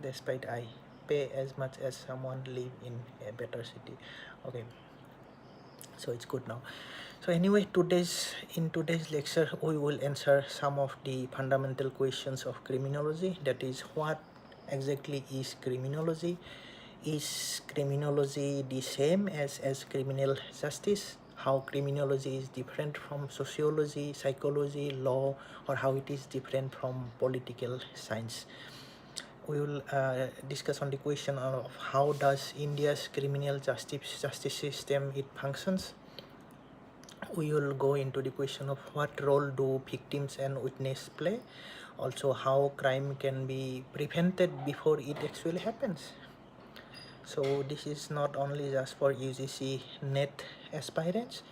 despite I pay as much as someone live in a better city. Okay, so it's good now. So anyway, in today's lecture we will answer some of the fundamental questions of criminology. That is, what exactly is criminology? Is criminology the same as criminal justice? How criminology is different from sociology, psychology, law, or how it is different from political science? We will discuss on the question of how does India's criminal justice system it functions. We will go into the question of what role do victims and witness play, also how crime can be prevented before it actually happens. So this is not only just for UGC NET aspirants.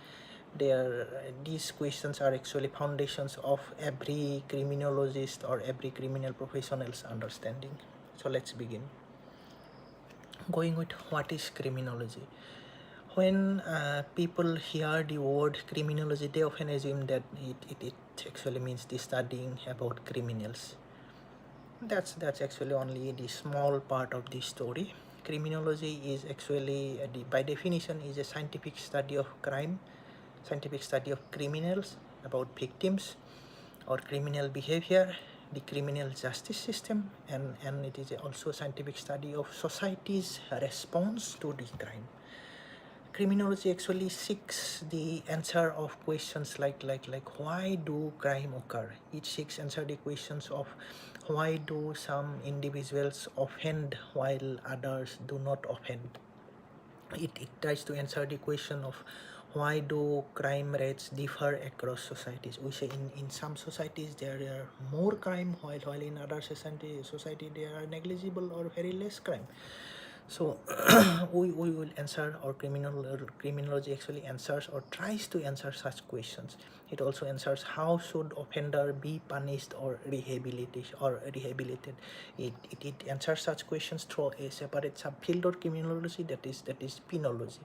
These questions are actually foundations of every criminologist or every criminal professional's understanding. So let's begin. Going with what is criminology. When people hear the word criminology, they often assume that it actually means the studying about criminals. That's actually only the small part of the story. Criminology is actually, by definition, is a scientific study of crime, scientific study of criminals, about victims or criminal behavior, the criminal justice system, and it is also a scientific study of society's response to the crime. Criminology actually seeks the answer of questions like why do crime occur. It seeks answer the questions of why do some individuals offend while others do not offend. It tries to answer the question of why do crime rates differ across societies. We say in some societies there are more crime, while in other society there are negligible or very less crime. So we will answer, or criminology actually answers or tries to answer such questions. It also answers how should offender be punished or rehabilitated. It answers such questions through a separate subfield of criminology, that is penology.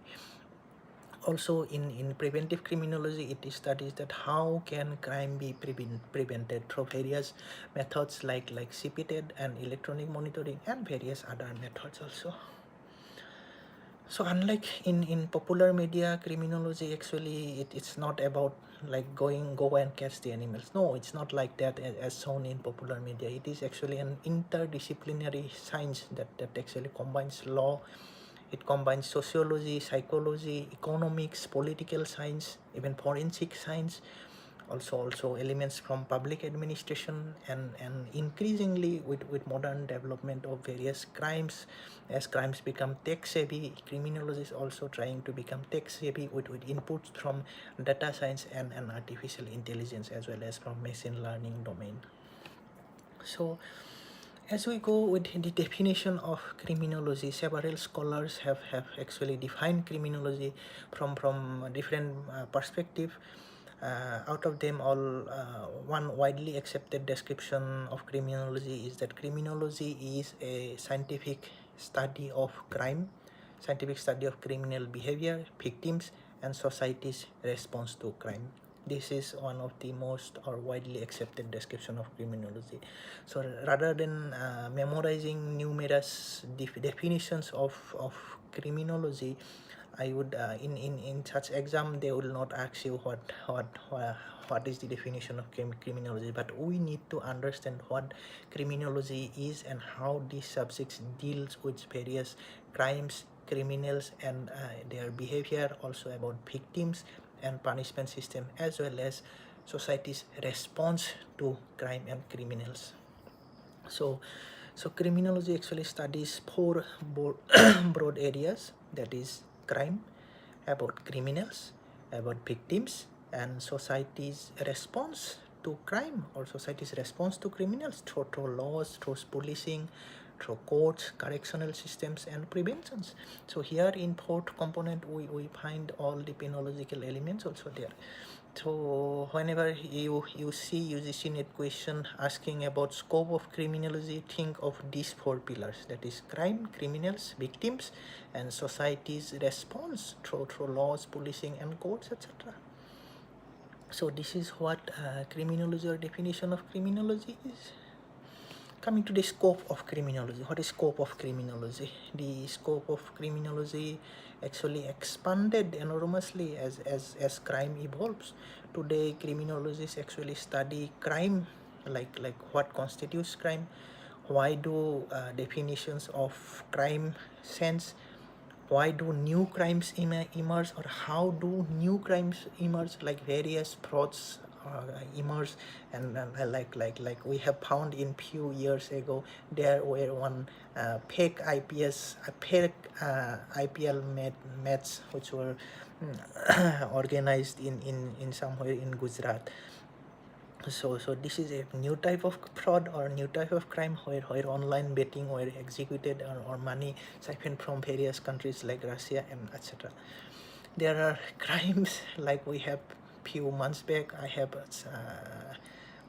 Also in preventive criminology, it studies that how can crime be prevented through various methods like CPTED and electronic monitoring and various other methods also. So unlike in popular media, criminology actually it's not about like go and catch the animals. No, it's not like that as shown in popular media. It is actually an interdisciplinary science that actually combines law, it combines sociology, psychology, economics, political science, even forensic science, also elements from public administration, and increasingly with modern development of various crimes. As crimes become tech savvy, criminology is also trying to become tech savvy with inputs from data science and artificial intelligence, as well as from machine learning domain. So as we go with the definition of criminology, several scholars have actually defined criminology from different perspective. Out of them all, one widely accepted description of criminology is that criminology is a scientific study of crime, scientific study of criminal behavior, victims, and society's response to crime. This is one of the most or widely accepted description of criminology. So rather than memorizing numerous definitions of criminology, I would in such exam they will not ask you what is the definition of criminology, but we need to understand what criminology is and how these subjects deals with various crimes, criminals, and their behavior, also about victims and punishment system, as well as society's response to crime and criminals. So criminology actually studies four broad areas, that is crime, about criminals, about victims, and society's response to crime or society's response to criminals through laws, through policing, through courts, correctional systems, and preventions. So here in fourth component we find all the penological elements also there. So whenever you see UGC NET question asking about scope of criminology, think of these four pillars, that is crime, criminals, victims, and society's response through laws, policing, and courts, etc. So this is what criminology or definition of criminology is. coming to the scope of criminology. What is scope of criminology? The scope of criminology actually expanded enormously as crime evolves. Today, criminologists actually study crime, like what constitutes crime, why do definitions of crime sense, why do new crimes emerge, or how do new crimes emerge, like various frauds emerge, and like we have found in few years ago there were one fake IPL match which were organized in somewhere in Gujarat. So this is a new type of fraud or new type of crime where online betting were executed, or money siphoned from various countries like Russia and etc. There are crimes like we have few months back. I have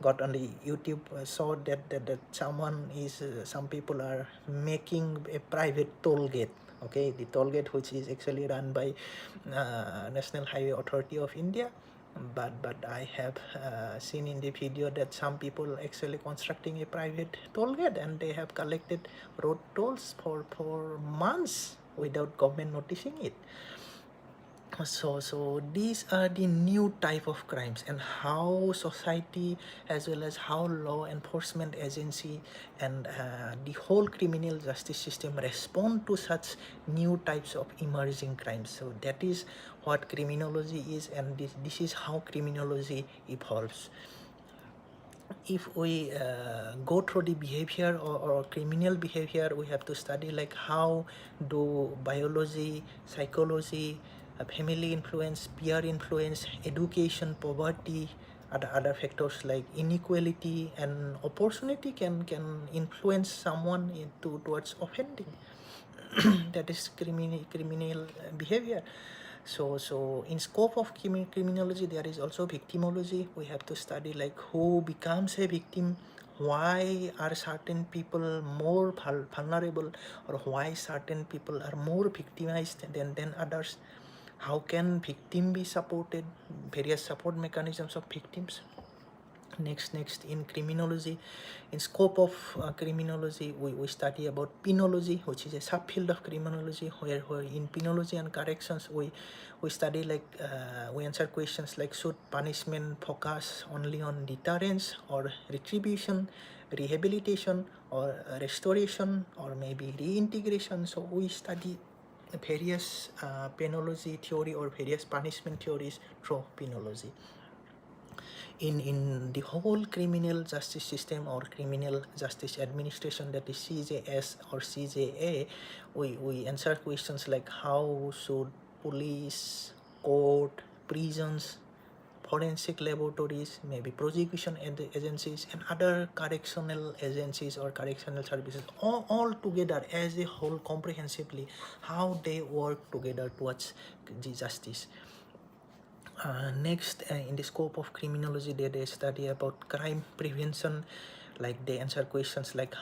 got on the YouTube saw that some people are making a private toll gate. Okay, the toll gate which is actually run by National Highway Authority of India, but I have seen in the video that some people actually constructing a private toll gate, and they have collected road tolls for months without government noticing it. So these are the new type of crimes, and how society as well as how law enforcement agency and the whole criminal justice system respond to such new types of emerging crimes. So that is what criminology is, and this is how criminology evolves. If we go through the behavior or criminal behavior, we have to study like how do biology, psychology, family influence, peer influence, education, poverty, other factors like inequality and opportunity can influence someone towards offending. That is criminal behavior. So in scope of criminology, there is also victimology. We have to study like who becomes a victim, why are certain people more vulnerable, or why certain people are more victimized than others. How can victim be supported, various support mechanisms of victims. Next in criminology, in scope of criminology, we study about penology, which is a subfield of criminology, where in penology and corrections we study like we answer questions like should punishment focus only on deterrence or retribution, rehabilitation or restoration, or maybe reintegration. So we study various penology theory or various punishment theories through penology. In the whole criminal justice system or criminal justice administration, that is CJS or CJA, we answer questions like how should police, court, prisons, forensic laboratories, maybe prosecution agencies and other correctional agencies or correctional services all together as a whole comprehensively, how they work together towards the justice. Next, in the scope of criminology, they study about crime prevention, like they answer questions like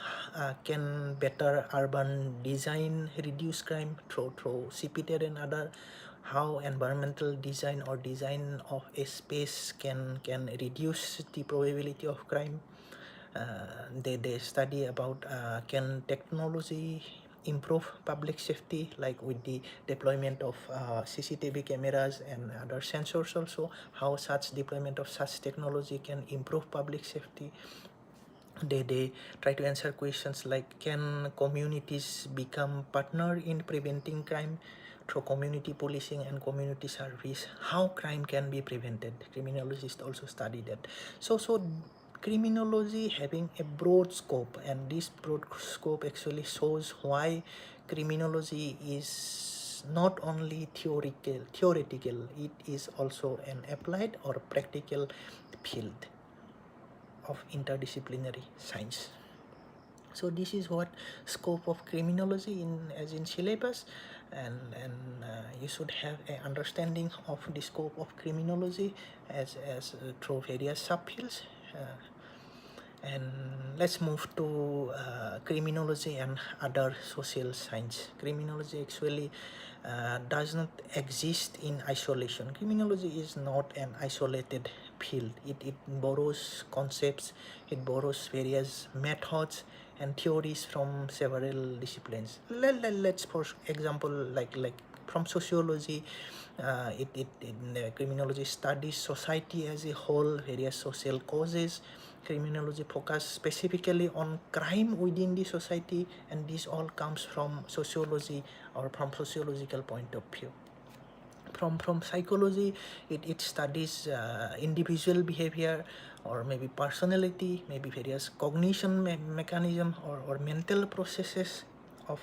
can better urban design reduce crime through CPTED and other, how environmental design or design of a space can reduce the probability of crime. They study about can technology improve public safety, like with the deployment of CCTV cameras and other sensors also, how such deployment of such technology can improve public safety. They try to answer questions like can communities become partner in preventing crime through community policing and community service, how crime can be prevented. Criminologists also study that. So criminology having a broad scope, and this broad scope actually shows why criminology is not only theoretical, it is also an applied or practical field of interdisciplinary science. So this is what scope of criminology as in syllabus, and you should have an understanding of the scope of criminology as through various subfields. And let's move to criminology and other social science. Criminology actually does not exist in isolation. Criminology is not an isolated field. It borrows concepts, it borrows various methods and theories from several disciplines. Let's for example, like from sociology, criminology studies society as a whole, various social causes. Criminology focus specifically on crime within the society, and this all comes from sociology or from sociological point of view. From psychology, it studies individual behavior or maybe personality, maybe various cognition mechanism or mental processes of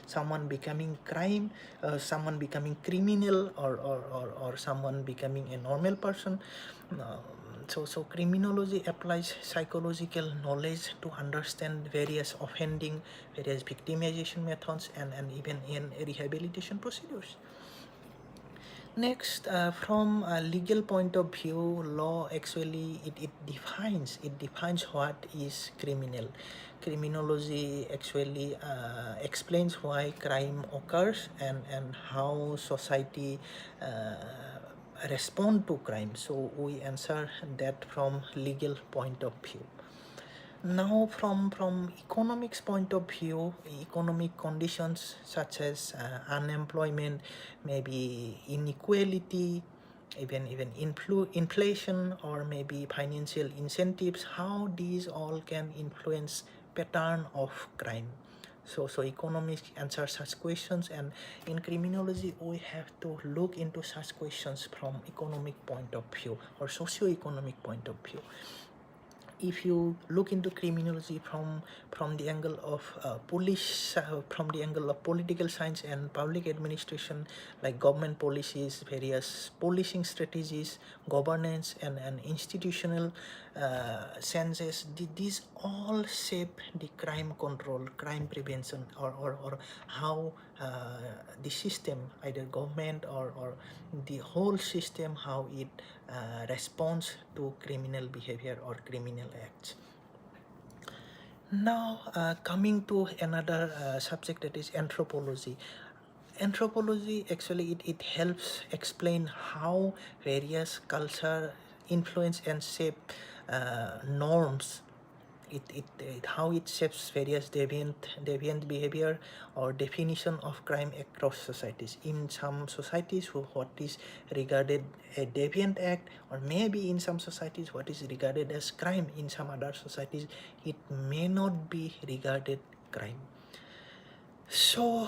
someone becoming someone becoming criminal, or someone becoming a normal person. So criminology applies psychological knowledge to understand various offending, various victimization methods, and even in rehabilitation procedures. Next, from a legal point of view, law actually it defines what is criminal. Criminology actually explains why crime occurs and how society respond to crime. So we answer that from legal point of view. Now, from economics point of view, economic conditions such as unemployment, maybe inequality, even inflation, or maybe financial incentives, how these all can influence pattern of crime. So economics answer such questions, and in criminology we have to look into such questions from economic point of view or socio-economic point of view. If you look into criminology from the angle of from the angle of political science and public administration, like government policies, various policing strategies, governance, and institutional senses, these all shape the crime control, crime prevention, or how the system, either government or the whole system, how it responds to criminal behavior or criminal acts. Now, coming to another subject, that is anthropology. Anthropology actually it helps explain how various culture influence and shape norms. How it shapes various deviant behavior or definition of crime across societies. In some societies, what is regarded a deviant act, or maybe in some societies what is regarded as crime, in some other societies it may not be regarded crime. So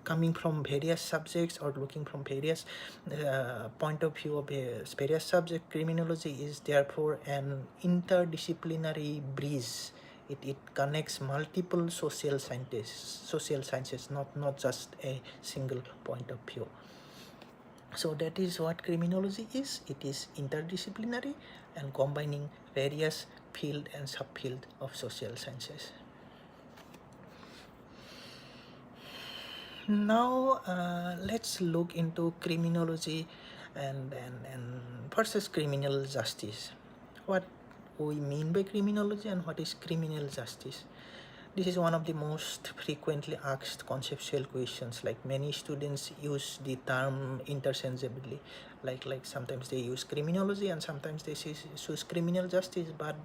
coming from various subjects or looking from various point of view of various subject, criminology is therefore an interdisciplinary bridge. It connects multiple social sciences, not just a single point of view. So that is what criminology is. It is interdisciplinary and combining various field and subfield of social sciences. Now let's look into criminology and versus criminal justice. What we mean by criminology and what is criminal justice. This is one of the most frequently asked conceptual questions. Like, many students use the term interchangeably. Like sometimes they use criminology and sometimes they use criminal justice, but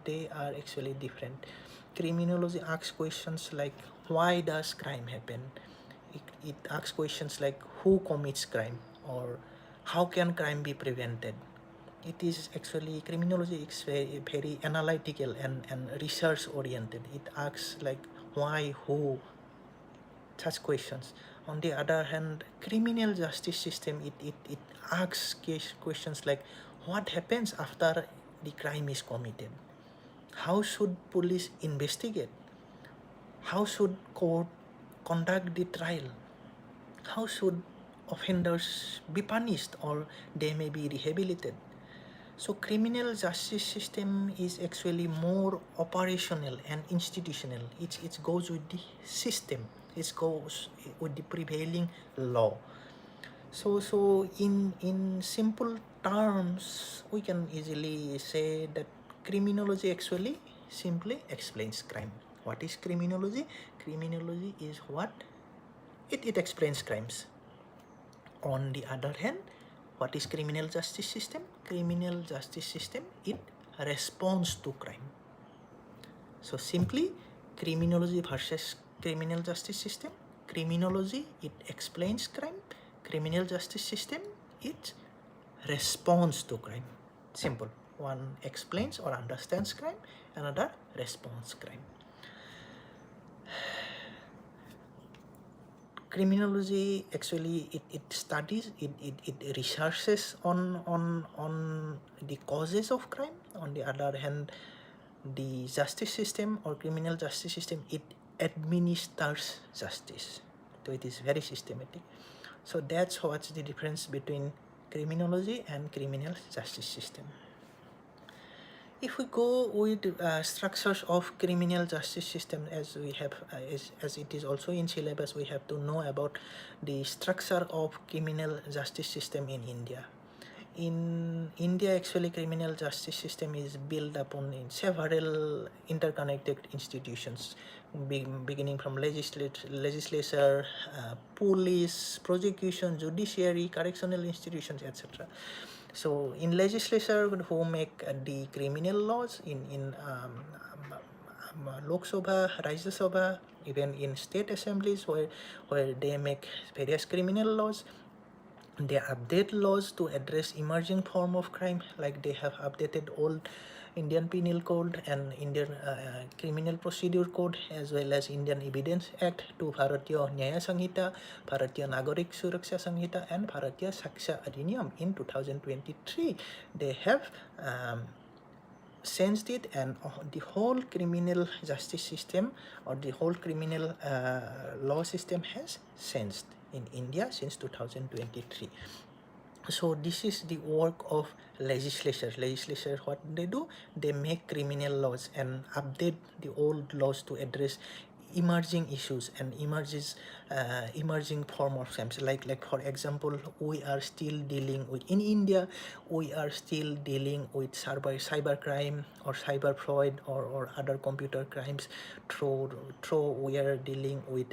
they are actually different. Criminology asks questions like, why does crime happen? It asks questions like, who commits crime, or how can crime be prevented? It is actually, criminology is very analytical and research oriented. It asks like why, who, such questions. On the other hand, criminal justice system, it asks questions like, what happens after the crime is committed? How should police investigate? How should court conduct the trial? How should offenders be punished, or they may be rehabilitated? So criminal justice system is actually more operational and institutional. It goes with the system. It goes with the prevailing law. So in simple terms, we can easily say that criminology actually simply explains crime. What is criminology? Criminology is what? It explains crimes. On the other hand, What is criminal justice system? Criminal justice system, it responds to crime. So simply, criminology versus criminal justice system. Criminology, it explains crime. Criminal justice system, it responds to crime. Simple. One explains or understands crime, another responds crime. Criminology actually it studies, it researches on the causes of crime. On the other hand, the justice system or criminal justice system, it administers justice. So it is very systematic. So that's what's the difference between criminology and criminal justice system. If we go with structures of criminal justice system, as we have, as it is also in syllabus, we have to know about the structure of criminal justice system in India. In India, actually, criminal justice system is built upon in several interconnected institutions, beginning from legislature, police, prosecution, judiciary, correctional institutions, etc. So in legislature, who make the criminal laws in Lok Sabha, Rajya Sabha, even in state assemblies where they make various criminal laws. They update laws to address emerging form of crime, like they have updated old Indian Penal Code and Indian Criminal Procedure Code, as well as Indian Evidence Act to Bharatiya Nyaya Sanhita, Bharatiya Nagarik Suraksha Sanhita, and Bharatiya Saksha Adhiniyam in 2023. They have changed it, and the whole criminal justice system or the whole criminal law system has changed in India since 2023. So this is the work of legislature. Legislature, what they do, they make criminal laws and update the old laws to address emerging issues and emerging form of crimes. Like for example, we are still dealing with, in India, we are still dealing with cyber crime or cyber fraud or other computer crimes through we are dealing with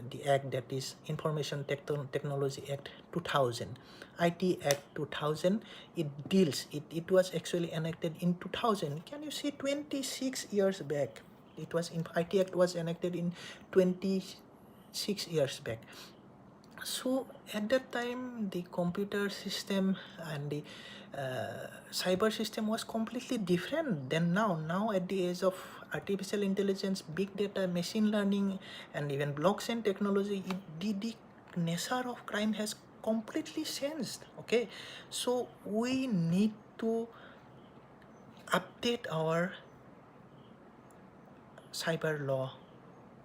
the act that is Information Technology Act 2000. IT Act 2000, it deals, it was actually enacted in 2000. Can you see, 26 years back? It was in IT Act was enacted in 26 years back. So at that time, the computer system and the cyber system was completely different than now. Now at the age of artificial intelligence, big data, machine learning, and even blockchain technology, the nature of crime has completely changed. Okay, so we need to update our cyber law.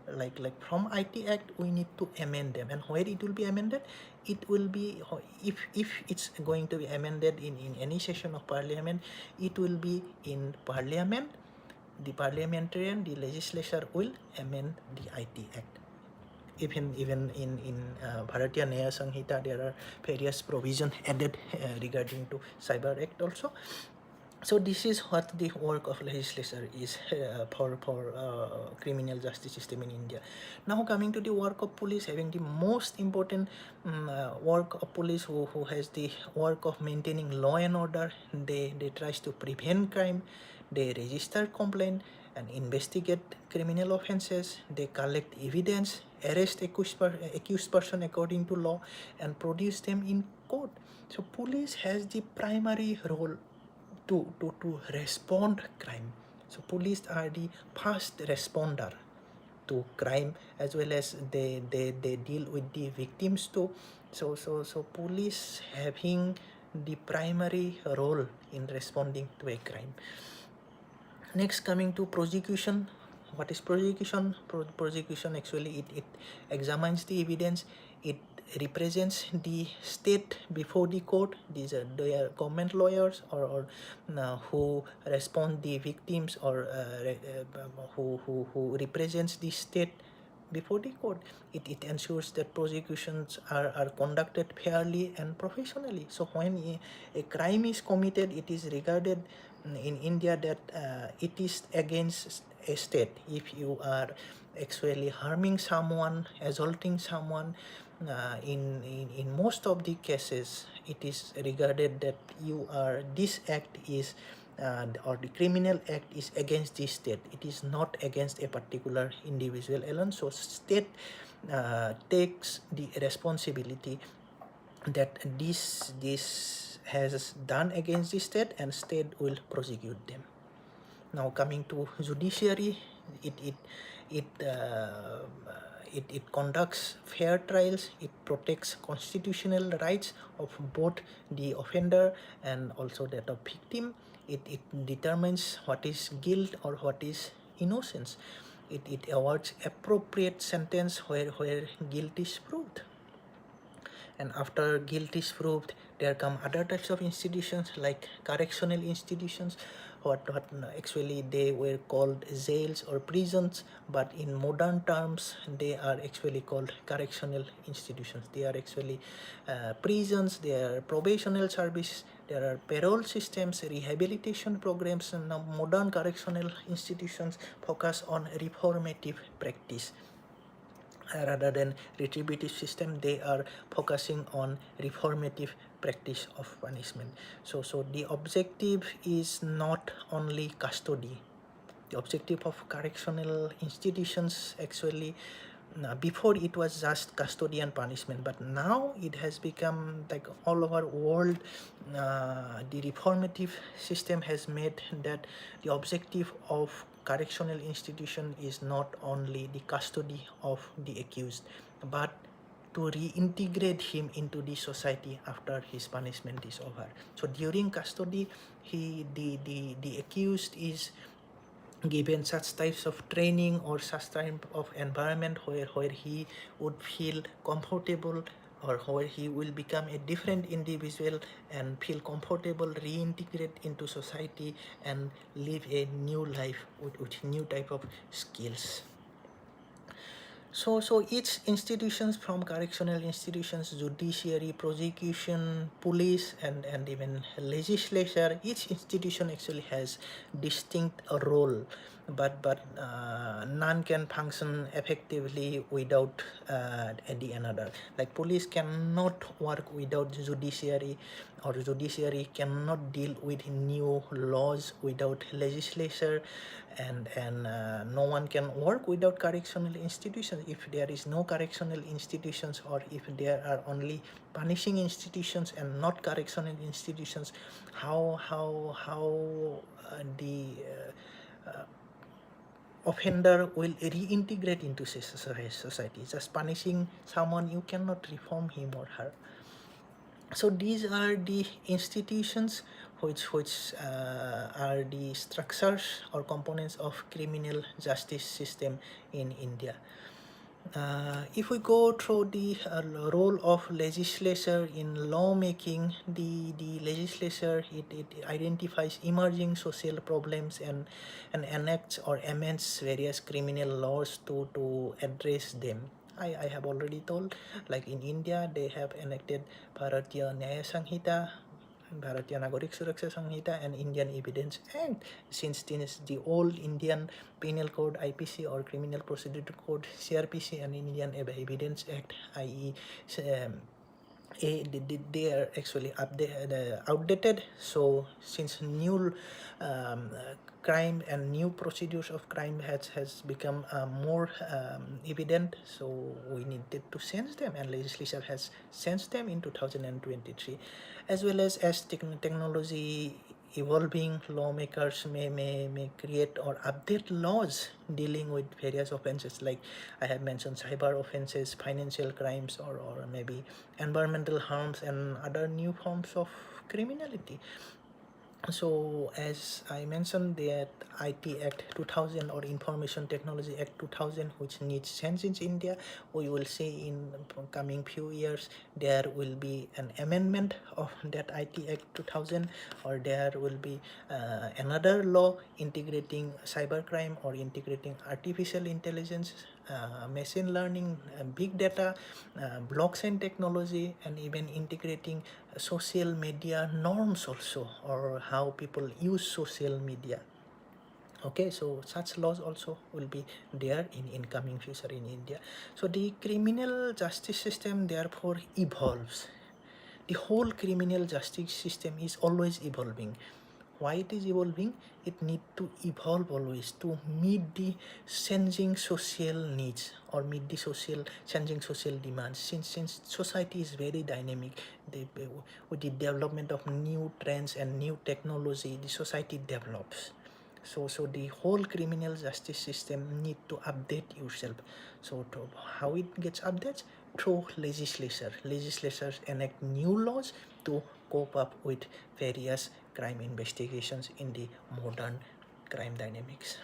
Like from IT Act, we need to amend them, and where it will be amended, it will be, if it's going to be amended in any session of parliament, it will be in parliament. The parliamentarian, the legislature will amend the IT Act. Even in Bharatiya Nyaya Sanhita, there are various provisions added regarding to Cyber Act also. So this is what the work of legislature is for criminal justice system in India. Now coming to the work of police, having the most important work of police, who has the work of maintaining law and order. They tries to prevent crime, they register complaint and investigate criminal offenses, they collect evidence, arrest accused person according to law, and produce them in court. So police has the primary role to respond crime. So police are the first responder to crime, as well as they deal with the victims too. So police having the primary role in responding to a crime. Next, coming to prosecution. What is prosecution? Prosecution actually it examines the evidence, it represents the state before the court. These are their government lawyers or who respond the victims, or who represents the state before the court. It ensures that prosecutions are conducted fairly and professionally. So when a crime is committed, it is regarded in India that it is against a state. If you are actually harming someone, assaulting someone, in most of the cases, it is regarded that this act is or the criminal act is against the state. It is not against a particular individual alone. So state takes the responsibility that this has done against the state, and state will prosecute them. Now coming to judiciary, it it it uh, it conducts fair trials. It protects constitutional rights of both the offender and also that of victim. It determines what is guilt or what is innocence. It awards appropriate sentence where guilt is proved. And after guilt is proved, there come other types of institutions like correctional institutions, what actually they were called jails or prisons, but in modern terms they are actually called correctional institutions. They are actually prisons, they are probational service, there are parole systems, rehabilitation programs, and now modern correctional institutions focus on reformative practice. Rather than retributive system, they are focusing on reformative practice of punishment. So the objective is not only custody. The objective of correctional institutions actually, before it was just custody and punishment, but now it has become like all over world. The reformative system has made that the objective of correctional institution is not only the custody of the accused, but to reintegrate him into the society after his punishment is over. So during custody, the accused is given such types of training or such type of environment where he would feel comfortable, or where he will become a different individual and feel comfortable, reintegrate into society and live a new life with new type of skills. So each institutions, from correctional institutions, judiciary, prosecution, police, and even legislature, each institution actually has distinct role, but none can function effectively without the another. Like police cannot work without judiciary, or judiciary cannot deal with new laws without legislature, and no one can work without correctional institutions. If there is no correctional institutions, or if there are only punishing institutions and not correctional institutions, how the offender will reintegrate into society? Just punishing someone, you cannot reform him or her. So these are the institutions which are the structures or components of criminal justice system in India. If we go through the role of legislature in lawmaking, the legislature, it identifies emerging social problems and enacts or amends various criminal laws to address them. I have already told, like in India, they have enacted Bharatiya Nyaya Sanhita, Bharatiya Nagarik Suraksha Sanhita, and Indian Evidence Act. Since this the old Indian Penal Code (IPC) or Criminal Procedure Code (CRPC) and Indian Evidence Act (IE), they are actually outdated. So since new crime and new procedures of crime has become more evident, so we needed to sense them, and legislature has sensed them in 2023. As well as technology evolving, lawmakers may create or update laws dealing with various offenses, like I have mentioned cyber offenses, financial crimes, or maybe environmental harms and other new forms of criminality. So as I mentioned, that IT Act 2000 or Information Technology Act 2000, which needs change in India, we will see in coming few years there will be an amendment of that IT Act 2000, or there will be another law integrating cybercrime or integrating artificial intelligence, machine learning, big data, blockchain technology, and even integrating social media norms also, or how people use social media. Okay, so such laws also will be there in coming future in India. So the criminal justice system therefore evolves. The whole criminal justice system is always evolving. Why it is evolving? It need to evolve always to meet the changing social needs or meet the changing social demands. Since society is very dynamic, with the development of new trends and new technology, the society develops. So the whole criminal justice system need to update yourself. So how it gets updated? Through legislatures enact new laws to cope up with various crime investigations in the modern crime dynamics.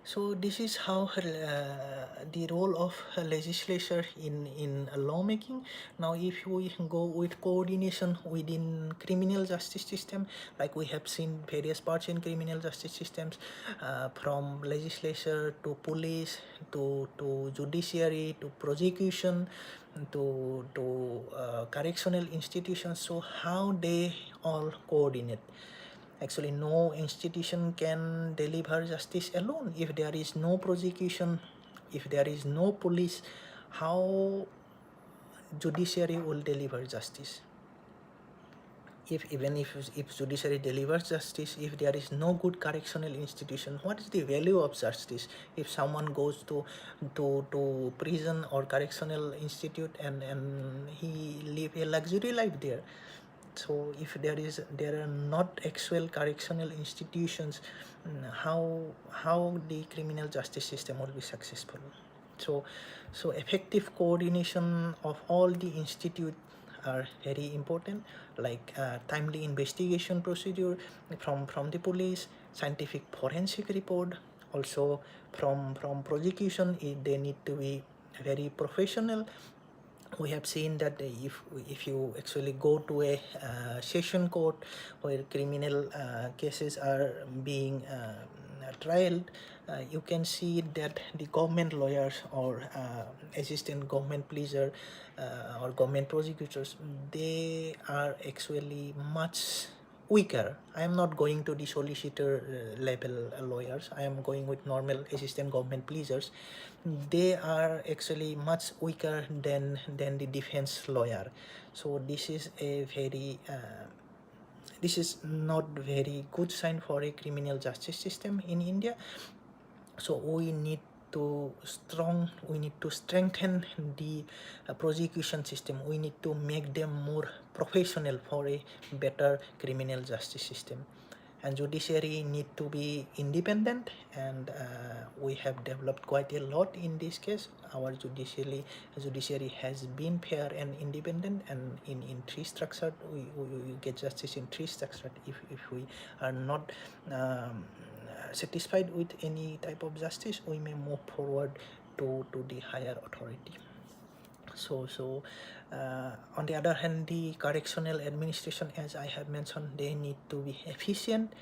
So this is how the role of legislature in lawmaking. Now, if we go with coordination within criminal justice system, like we have seen various parts in criminal justice systems, from legislature to police to judiciary to prosecution to correctional institutions. So how they all coordinate? Actually, no institution can deliver justice alone. If there is no prosecution, if there is no police, how judiciary will deliver justice? If judiciary delivers justice, if there is no good correctional institution, what is the value of justice? If someone goes to prison or correctional institute and he live a luxury life there, so if there are not actual correctional institutions, how the criminal justice system will be successful? So effective coordination of all the institute are very important, like timely investigation procedure from the police, scientific forensic report, also from prosecution. They need to be very professional. We have seen that if you actually go to a session court where criminal cases are being trialed, you can see that the government lawyers or assistant government pleaser or government prosecutors, they are actually much weaker. I am not going to the solicitor level lawyers. I am going with normal assistant government pleasers. They are actually much weaker than the defense lawyer. So this is a very this is not very good sign for a criminal justice system in India. So we need to strengthen the prosecution system. We need to make them more professional for a better criminal justice system. And judiciary need to be independent, and we have developed quite a lot in this case. Our judiciary has been fair and independent, and in three structured, we get justice in three structured. If we are not satisfied with any type of justice, we may move forward to the higher authority. So on the other hand, the correctional administration, as I have mentioned, they need to be efficient.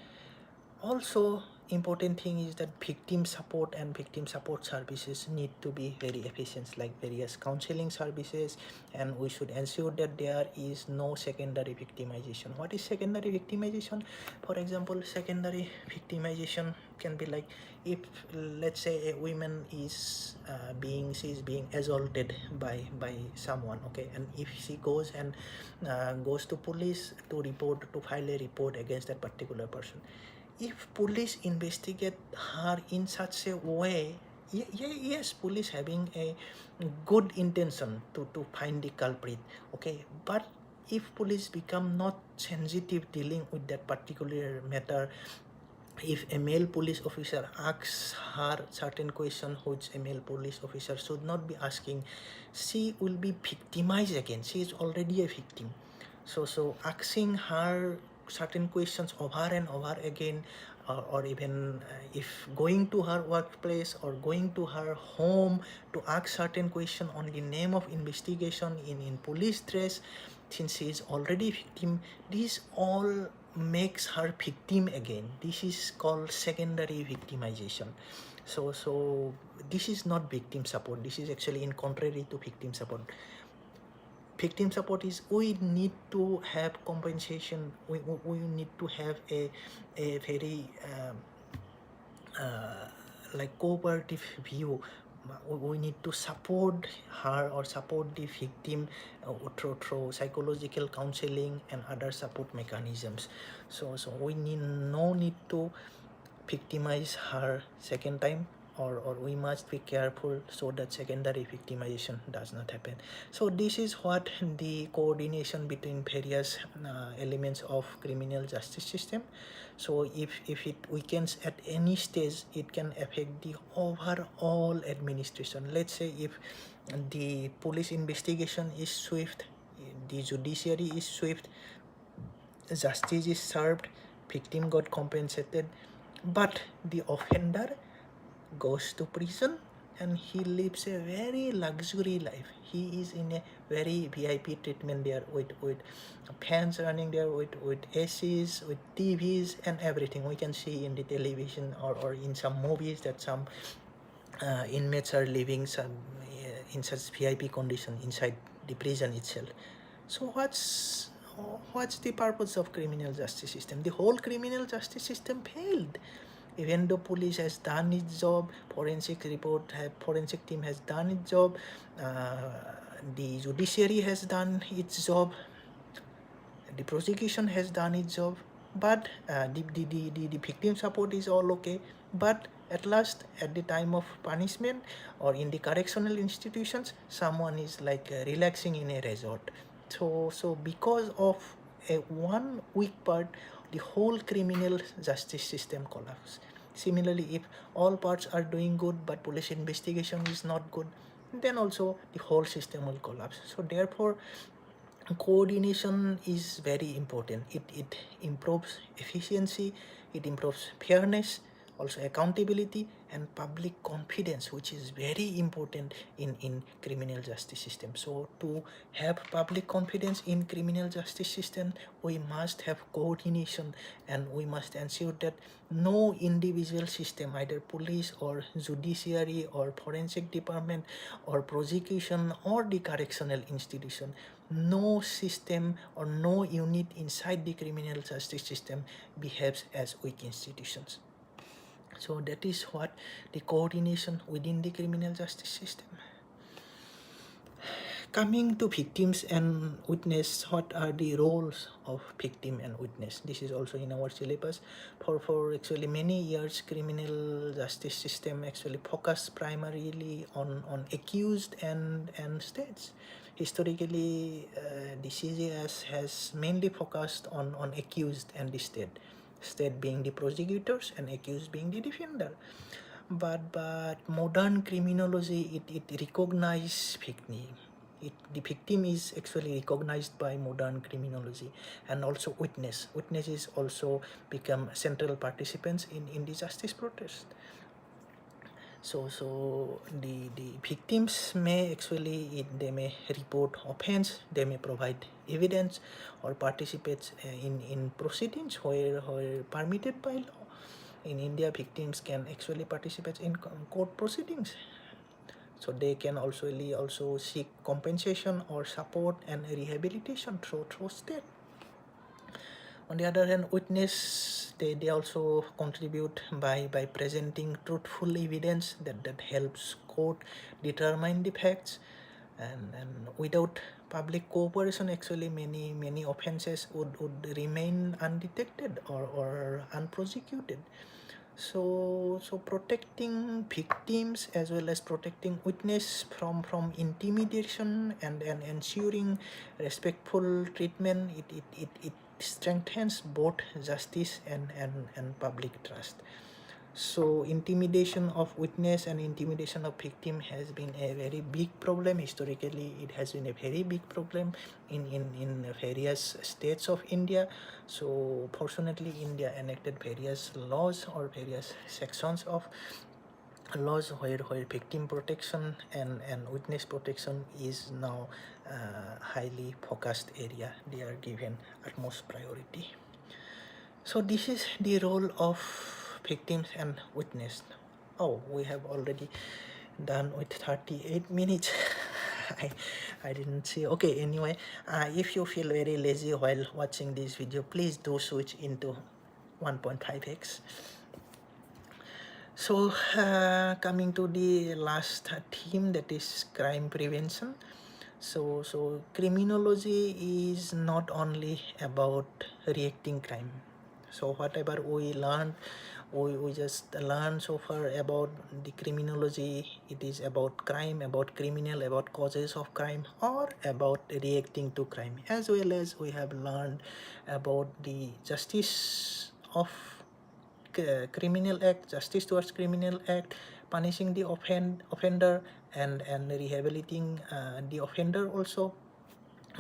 Also, important thing is that victim support and victim support services need to be very efficient, like various counseling services, and we should ensure that there is no secondary victimization. What is secondary victimization? For example, secondary victimization can be like, if let's say a woman is being assaulted by someone, okay, and if she goes to police to file a report against that particular person, if police investigate her in such a way, yes, police having a good intention to find the culprit, okay, but if police become not sensitive dealing with that particular matter, if a male police officer asks her certain question which a male police officer should not be asking, she will be victimized again. She is already a victim. So asking her certain questions over and over again, or even if going to her workplace or going to her home to ask certain question on the name of investigation in police dress, since she is already victim, this all makes her victim again. This is called secondary victimization. So this is not victim support. This is actually in contrary to victim support. victim support is we need to have compensation. We need to have a very like cooperative view. We need to support her or support the victim through psychological counseling and other support mechanisms. So we need no need to victimize her second time, or we must be careful so that secondary victimization does not happen. So this is what the coordination between various elements of criminal justice system. So if it weakens at any stage, it can affect the overall administration. Let's say if the police investigation is swift, the judiciary is swift, justice is served, victim got compensated, but the offender goes to prison and he lives a very luxury life. He is in a very VIP treatment there with fans running there, with ACs, with TVs and everything. We can see in the television or in some movies that some inmates are living some in such VIP condition inside the prison itself. So what's the purpose of criminal justice system? The whole criminal justice system failed. Even though police has done its job, forensic team has done its job, the judiciary has done its job, the prosecution has done its job, but the victim support is all okay. But at last, at the time of punishment or in the correctional institutions, someone is like relaxing in a resort. So because of one weak part, the whole criminal justice system collapses. Similarly, if all parts are doing good but police investigation is not good, then also the whole system will collapse. So therefore, coordination is very important. It improves efficiency, it improves fairness, also accountability and public confidence, which is very important in criminal justice system. So to have public confidence in criminal justice system, we must have coordination, and we must ensure that no individual system, either police or judiciary or forensic department or prosecution or the correctional institution, no system or no unit inside the criminal justice system behaves as weak institutions. So that is what the coordination within the criminal justice system. Coming to victims and witness, what are the roles of victim and witness? This is also in our syllabus. For actually many years, criminal justice system actually focused primarily on accused and states. Historically, the CJS has mainly focused on accused and the state being the prosecutors and accused being the defender. But modern criminology, it recognizes victim. The victim is actually recognized by modern criminology, and also witness. Witnesses also become central participants in the justice protest. So the victims may actually, they may report offense, they may provide evidence or participate in proceedings where permitted by law. In India, victims can actually participate in court proceedings. So they can also seek compensation or support and rehabilitation through state. On the other hand, witness, they also contribute by presenting truthful evidence that helps court determine the facts, and without public cooperation, actually many offenses would remain undetected or unprosecuted. So protecting victims as well as protecting witness from intimidation and ensuring respectful treatment, it strengthens both justice and public trust. So intimidation of witness and intimidation of victim has been a very big problem. Historically, it has been a very big problem in various states of India. So fortunately, India enacted various laws or various sections of laws where victim protection and witness protection is now highly focused area. They are given utmost priority. So this is the role of victims and witness. Oh, we have already done with 38 minutes. I didn't see. Okay, anyway, if you feel very lazy while watching this video, please do switch into 1.5x. So coming to the last theme, that is crime prevention. So criminology is not only about reacting crime. So whatever we learned, we just learned so far about the criminology. It is about crime, about criminal, about causes of crime, or about reacting to crime, as well as we have learned about the justice of criminal act, justice towards criminal act, punishing the offender, and rehabilitating the offender also,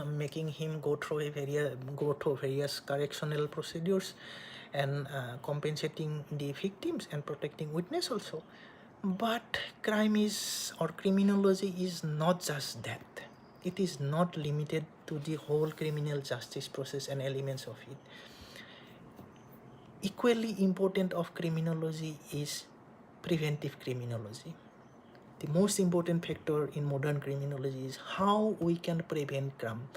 making him go through various correctional procedures, and compensating the victims and protecting witness also. But crime is, or criminology is not just that. It is not limited to the whole criminal justice process and elements of it. Equally important of criminology is preventive criminology. The most important factor in modern criminology is how we can prevent crime.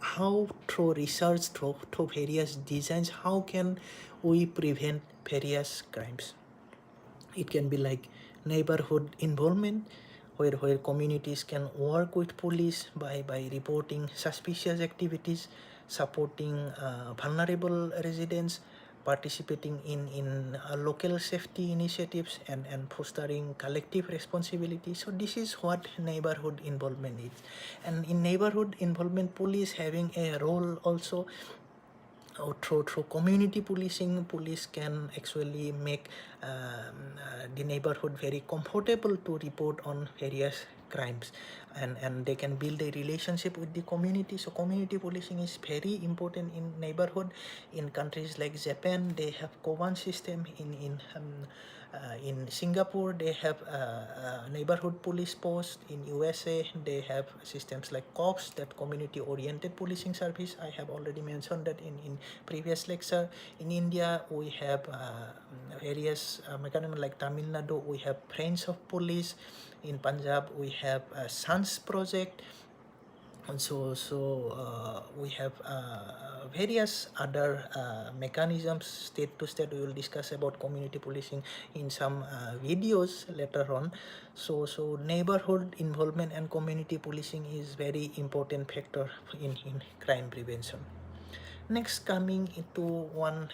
How through research, through various designs, how can we prevent various crimes? It can be like neighborhood involvement, where communities can work with police by reporting suspicious activities, supporting vulnerable residents, participating in local safety initiatives, and fostering collective responsibility. So this is what neighborhood involvement is. And in neighborhood involvement, police having a role also. Through community policing, police can actually make the neighborhood very comfortable to report on various crimes, and they can build a relationship with the community. So community policing is very important in neighborhood. In countries like Japan, they have Koban system. In Singapore, they have neighborhood police post. In USA, they have systems like COPS, that community oriented policing service. I have already mentioned that in previous lecture. In India, we have various mechanisms like Tamil Nadu, we have Friends of Police. In Punjab, we have Sons Project. And we have various other mechanisms state to state. We will discuss about community policing in some videos later on. So neighborhood involvement and community policing is very important factor in crime prevention. Next, coming into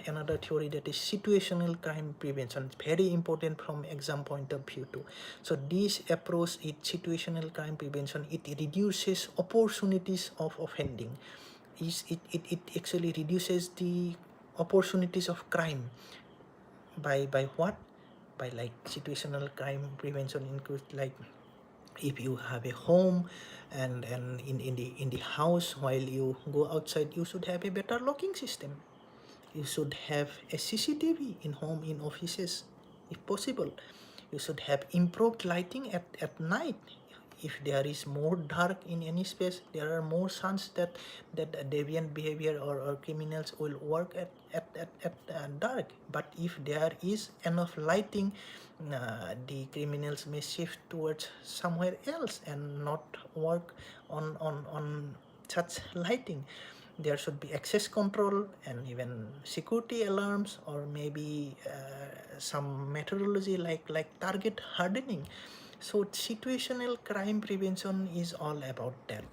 another theory, that is situational crime prevention. It's very important from exam point of view too. So this approach is situational crime prevention. It reduces opportunities of offending. It actually reduces the opportunities of crime. By what? By like situational crime prevention includes like, if you have a home, and in the house, while you go outside, you should have a better locking system. You should have a CCTV in home, in offices, if possible. You should have improved lighting at night. If there is more dark in any space, there are more chances that deviant behavior or criminals will work at dark. But if there is enough lighting, the criminals may shift towards somewhere else and not work on such lighting. There should be access control and even security alarms, or maybe some methodology like target hardening. So situational crime prevention is all about that.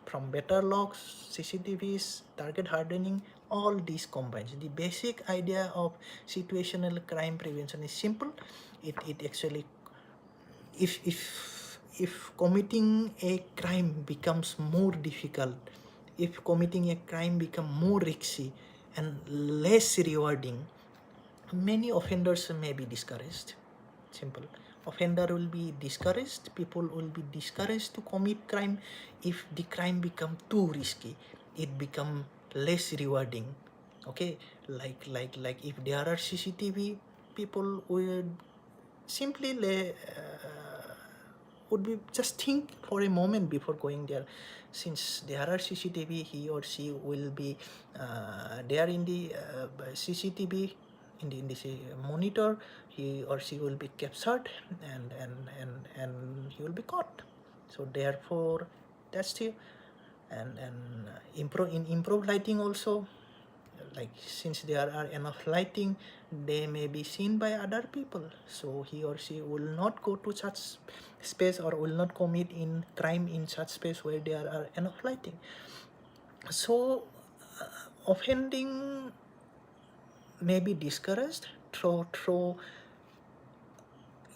From better locks, CCTVs, target hardening, all these combines. The basic idea of situational crime prevention is simple. It actually, if committing a crime becomes more difficult, if committing a crime become more risky and less rewarding, many offenders may be discouraged. Simple. Offender will be discouraged. People will be discouraged to commit crime if the crime become too risky. It become less rewarding. Okay, like if there are CCTV, people would simply would be just think for a moment before going there. Since there are CCTV, he or she will be there in the CCTV, in the monitor. He or she will be captured, and he will be caught. So therefore that's true. And in improved lighting also, like since there are enough lighting, they may be seen by other people, so he or she will not go to such space or will not commit in crime in such space where there are enough lighting. So offending may be discouraged through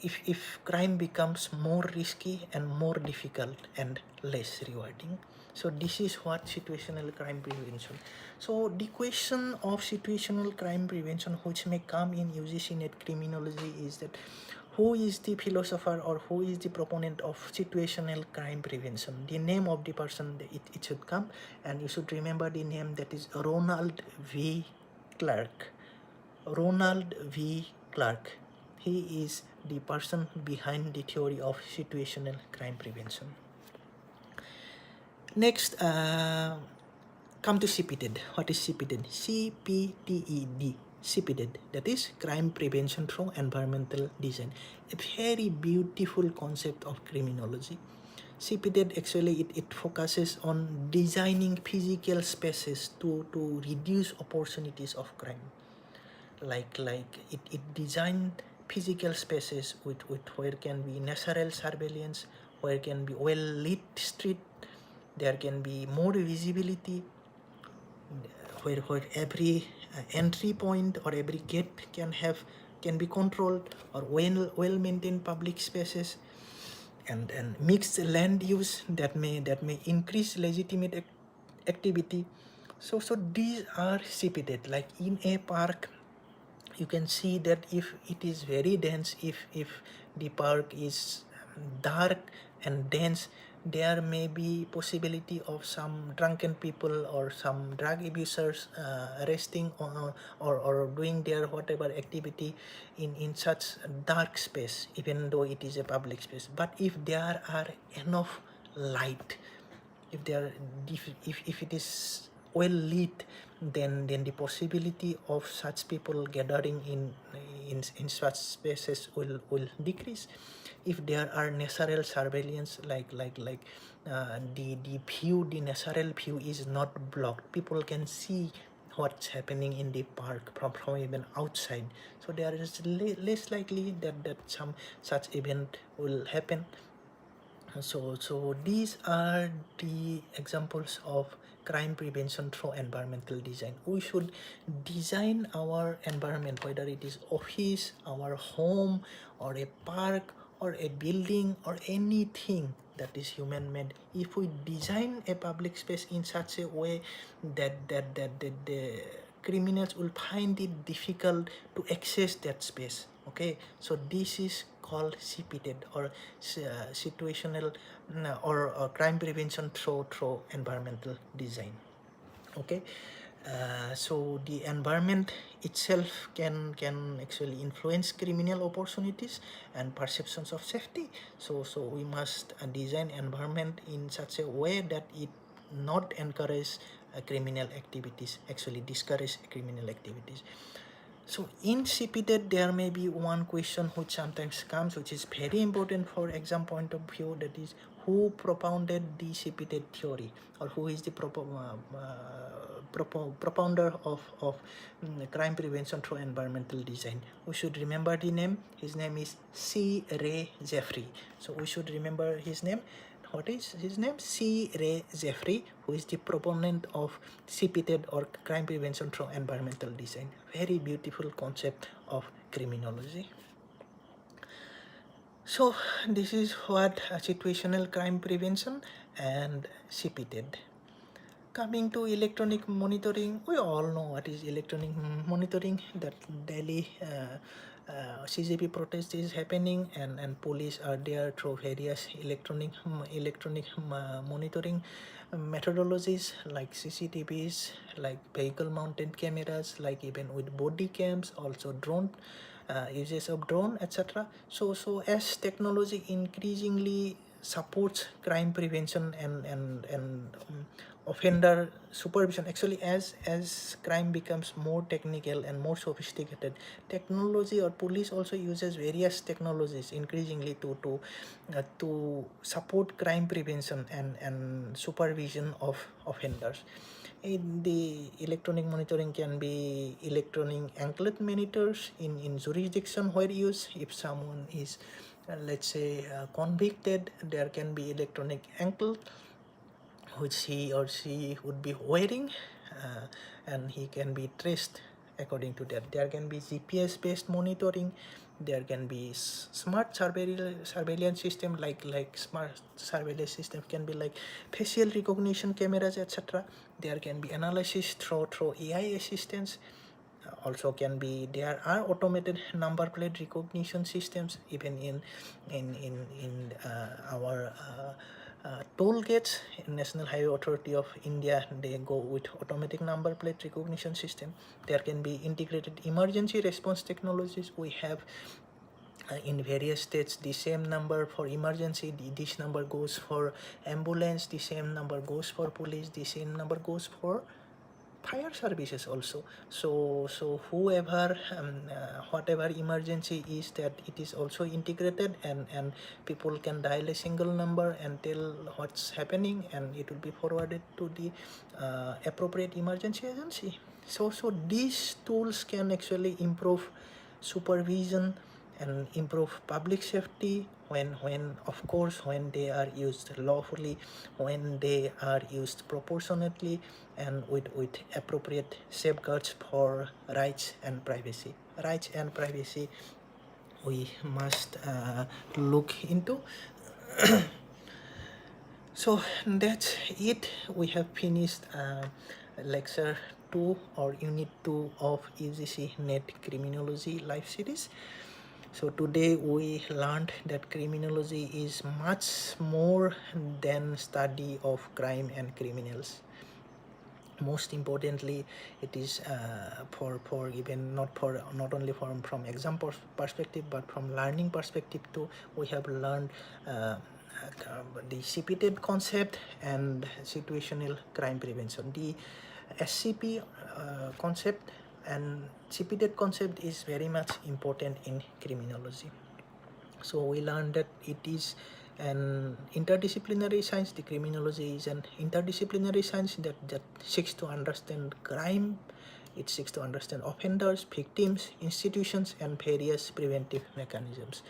if crime becomes more risky and more difficult and less rewarding. So this is what situational crime prevention. So the question of situational crime prevention which may come in UGC NET Criminology is that who is the philosopher or who is the proponent of situational crime prevention? The name of the person, it should come, and you should remember the name, that is Ronald V. Clark. Ronald V. Clark. He is the person behind the theory of situational crime prevention. Next, come to CPTED. What is CPTED? CPTED. CPTED, that is crime prevention through environmental design. A very beautiful concept of criminology. CPTED actually it focuses on designing physical spaces to reduce opportunities of crime. Like it designed physical spaces with where can be natural surveillance, where can be well lit street, there can be more visibility, where every entry point or every gate can be controlled, or well maintained public spaces, and mixed land use that may increase legitimate activity. So these are CPTED. Like in a park, you can see that if it is very dense, if the park is dark and dense, there may be possibility of some drunken people or some drug abusers resting or doing their whatever activity in such dark space, even though it is a public space. But if there are enough light, if it is well lit, then the possibility of such people gathering in such spaces will decrease. If there are natural surveillance, like the view, the natural view is not blocked, people can see what's happening in the park from even outside, so there is less likely that some such event will happen. So these are the examples of crime prevention through environmental design. We should design our environment, whether it is office, our home, or a park, or a building, or anything that is human made. If we design a public space in such a way that the criminals will find it difficult to access that space. Okay, so this is called CPTED, or situational or crime prevention through environmental design. Okay, so the environment itself can actually influence criminal opportunities and perceptions of safety. So we must design environment in such a way that it not encourage criminal activities, actually discourage criminal activities. So in CPTED, there may be one question which sometimes comes, which is very important for exam point of view, that is, who propounded the CPTED theory, or who is the propounder of crime prevention through environmental design. We should remember the name. His name is C. Ray Jeffrey. So we should remember his name. What is his name? C. Ray Jeffrey, who is the proponent of CPTED, or crime prevention through environmental design. Very beautiful concept of criminology. So this is what situational crime prevention and CPTED. Coming to electronic monitoring, we all know what is electronic monitoring. That daily CJP protest is happening, and police are there through various electronic monitoring methodologies, like CCTVs, like vehicle mounted cameras, like even with body cams, also drone uses of drone, etc. So as technology increasingly supports crime prevention and offender supervision. Actually, as crime becomes more technical and more sophisticated, technology or police also uses various technologies increasingly to support crime prevention and supervision of offenders. The electronic monitoring can be electronic anklet monitors in jurisdiction where used. If someone is let's say convicted, there can be electronic ankle which he or she would be wearing, and he can be traced according to that. There can be GPS based monitoring, there can be smart surveillance system, like smart surveillance system can be like facial recognition cameras, etc. There can be analysis through AI assistance. Also can be, there are automated number plate recognition systems even in our toll gates. National Highway Authority of India, they go with automatic number plate recognition system. There can be integrated emergency response technologies. We have in various states the same number for emergency, this number goes for ambulance, the same number goes for police, the same number goes for fire services also. So whoever whatever emergency is, that it is also integrated, and people can dial a single number and tell what's happening, and it will be forwarded to the appropriate emergency agency. So these tools can actually improve supervision and improve public safety when of course when they are used lawfully, when they are used proportionately, and with appropriate safeguards for rights and privacy. Rights and privacy we must look into. So that's it. We have finished lecture 2 or unit 2 of UGC NET Criminology live series. So today we learned that criminology is much more than study of crime and criminals. Most importantly, it is for even not only from exam perspective, but from learning perspective too. We have learned the CPTED concept and situational crime prevention. The SCP concept and CPTED concept is very much important in criminology. So we learned that it is an interdisciplinary science. The criminology is an interdisciplinary science that seeks to understand crime. It seeks to understand offenders, victims, institutions, and various preventive mechanisms.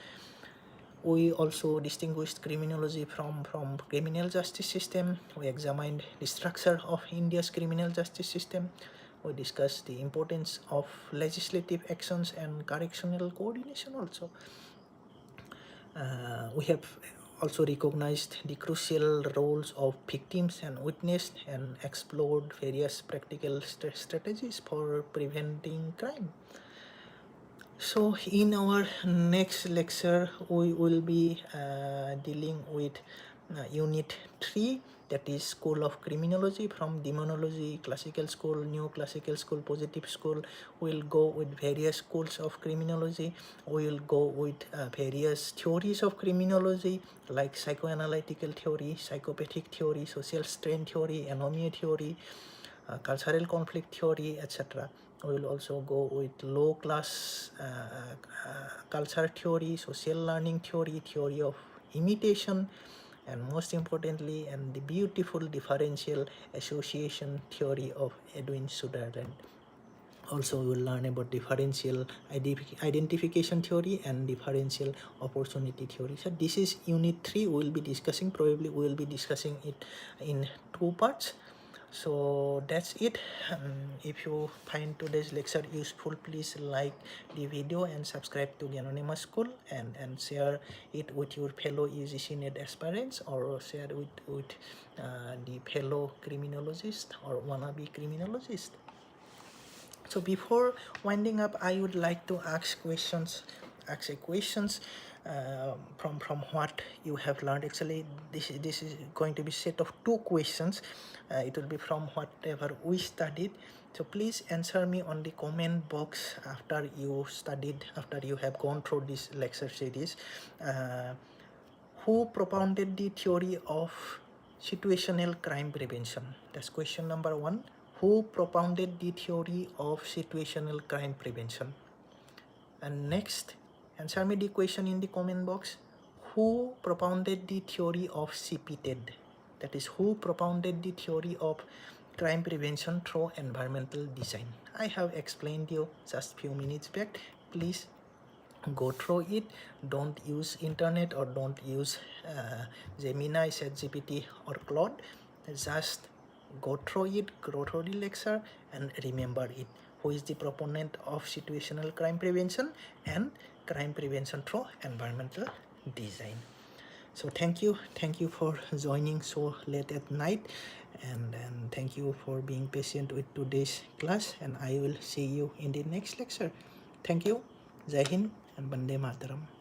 We also distinguished criminology from criminal justice system. We examined the structure of India's criminal justice system. We discussed the importance of legislative actions and correctional coordination also. We have also recognized the crucial roles of victims and witness, and explored various practical strategies for preventing crime. So in our next lecture, we will be dealing with unit 3, that is School of Criminology, from Demonology, Classical School, Neoclassical School, Positive School. We'll go with various schools of criminology. We will go with various theories of criminology, like psychoanalytical theory, psychopathic theory, social strain theory, anomia theory, cultural conflict theory, etc. We will also go with low class culture theory, social learning theory, theory of imitation, and most importantly, and the beautiful differential association theory of Edwin Sutherland. Also, we will learn about differential identification theory and differential opportunity theory. So this is unit 3. We will be discussing, probably we will be discussing it in 2 parts. So that's it. If you find today's lecture useful, please like the video and subscribe to Gyanonymous School, and share it with your fellow UGC NET aspirants, or share it with the fellow criminologist or wannabe criminologist. So before winding up, I would like to ask a questions from what you have learned. Actually, this is going to be set of 2 questions. It will be from whatever we studied. So please answer me on the comment box after you have gone through this lecture series. who propounded the theory of situational crime prevention? That's question number 1. Who propounded the theory of situational crime prevention? And next, answer me the question in the comment box. Who propounded the theory of CPTED? That is, who propounded the theory of crime prevention through environmental design? I have explained you just few minutes back. Please go through it. Don't use internet or don't use Gemini, ChatGPT or Claude. Just go through it, go through the lecture and remember it. Who is the proponent of situational crime prevention and crime prevention through environmental design? So thank you for joining so late at night, and thank you for being patient with today's class, and I will see you in the next lecture. Thank you. Jai Hind and Bande Mataram.